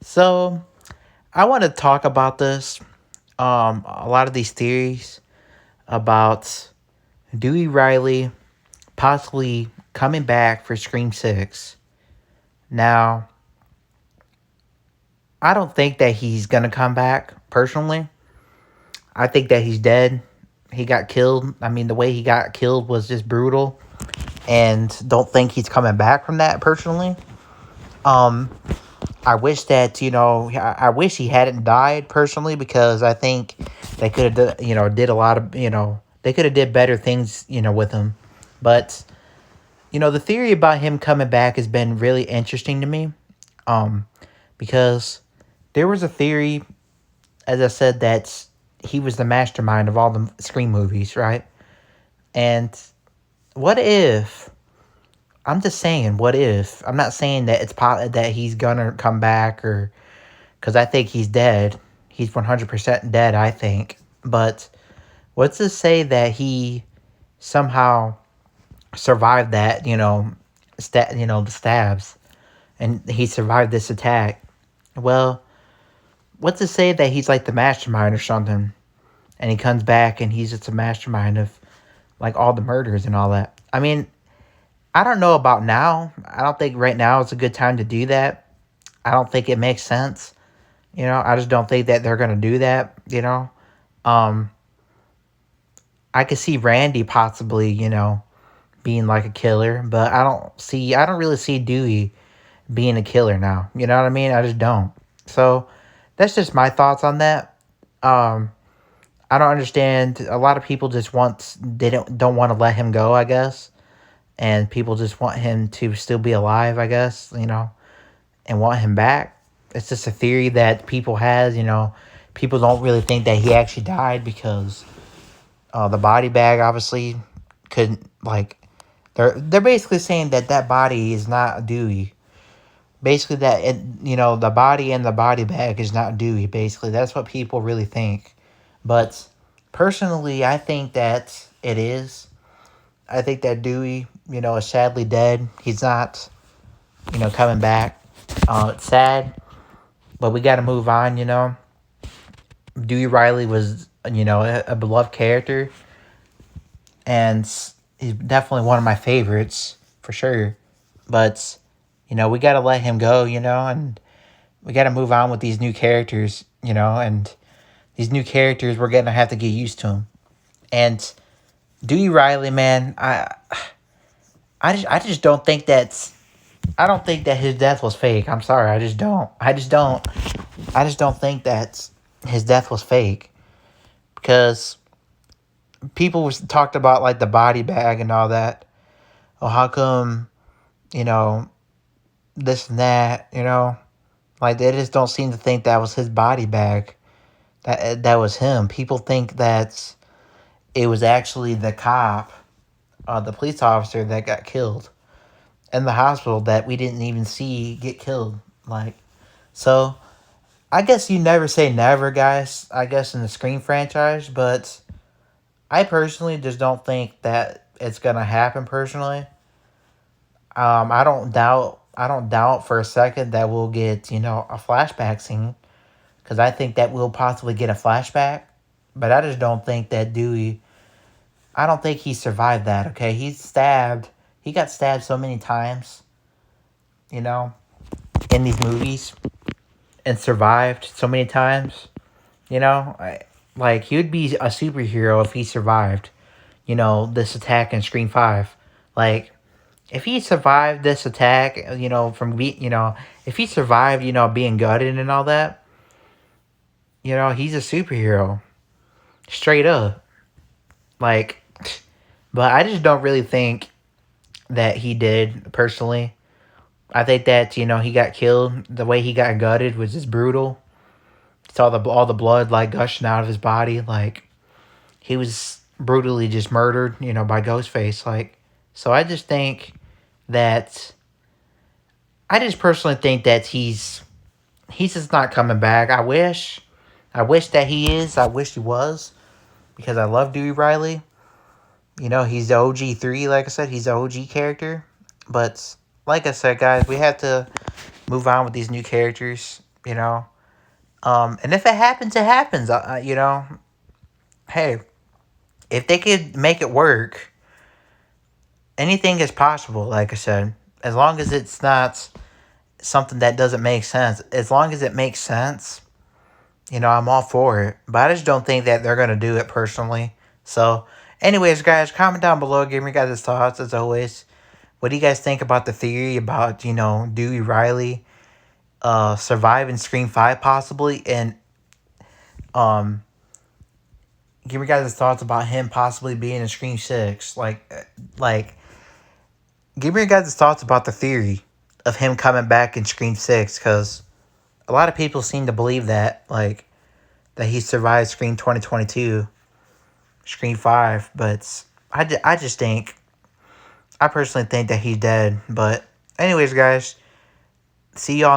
So I want to talk about this. A lot of these theories about Dewey Riley possibly coming back for Scream 6. Now, I don't think that he's gonna come back personally. I think that he's dead. He got killed. I mean, the way he got killed was just brutal, and don't think he's coming back from that personally. Um, I wish that I wish he hadn't died personally because I think they could have did a lot of they could have did better things with him, but the theory about him coming back has been really interesting to me, um, because there was a theory, as I said, that he was the mastermind of all the Scream movies, right? And what if I'm just saying, what if I'm not saying that that he's gonna come back or because I think he's dead. He's 100% dead, I think. But what's to say that he somehow survived that, the stabs, and he survived this attack? Well, what's to say that he's like the mastermind or something, and he comes back and he's just a mastermind of like all the murders and all that? I mean, I don't know about now. I don't think right now is a good time to do that. I don't think it makes sense. I just don't think that they're gonna do that. Um, I could see Randy possibly, being like a killer, but I don't really see Dewey being a killer now. You know what I mean? I just don't. So that's just my thoughts on that. Um, I don't understand. A lot of people just they don't want to let him go, I guess, and people just want him to still be alive, I guess, and want him back. It's just a theory that people has. People don't really think that he actually died because the body bag obviously couldn't like. They're basically saying that that body is not Dewey. Basically, the body and the body bag is not Dewey. Basically, that's what people really think. But personally, I think that it is. I think that Dewey, is sadly dead. He's not, coming back. It's sad, but we got to move on. Dewey Riley was, a beloved character, and he's definitely one of my favorites for sure. But we got to let him go, and we got to move on with these new characters, and these new characters we're gonna have to get used to them. And Dewey Riley, man, I just don't think that's. I don't think that his death was fake. I'm sorry, I just don't. I just don't think that his death was fake because people talked about like the body bag and all that. Oh, how come, you know, this and that, Like they just don't seem to think that was his body bag. That was him. People think that it was actually the cop, the police officer that got killed in the hospital that we didn't even see get killed. Like, so I guess you never say never, guys. I guess in the Scream franchise, but I personally just don't think that it's gonna happen. Personally, I don't doubt. I don't doubt for a second that we'll get a flashback scene because I think that we'll possibly get a flashback. But I just don't think that Dewey. I don't think he survived that. Okay, he's stabbed. He got stabbed so many times, you know, in these movies, and survived so many times. Like he would be a superhero if he survived. This attack in Scream 5. Like if he survived this attack, if he survived, being gutted and all that, he's a superhero, straight up. Like, but I just don't really think that he did personally. I think that he got killed. The way he got gutted was just brutal. Saw all the blood like gushing out of his body. Like he was brutally just murdered. By Ghostface. Like so, that I just personally think that he's just not coming back. I wish that he is. I wish he was because I love Dewey Riley. He's the OG3. Like I said, he's the OG character. But like I said, guys, we have to move on with these new characters. you know. And if it happens, it happens. Hey, if they could make it work, anything is possible. Like I said, as long as it's not something that doesn't make sense. As long as it makes sense, I'm all for it. But I just don't think that they're gonna do it personally. So, anyways, guys, comment down below. Give me guys' thoughts as always. What do you guys think about the theory about Dewey Riley surviving Scream 5 possibly, and um give me guys' thoughts about him possibly being in Scream 6. Like give me your guys' thoughts about the theory of him coming back in Scream 6, because a lot of people seem to believe that, that he survived Scream 2022, Scream 5, but I just think, I personally think that he's dead. But anyways, guys, see y'all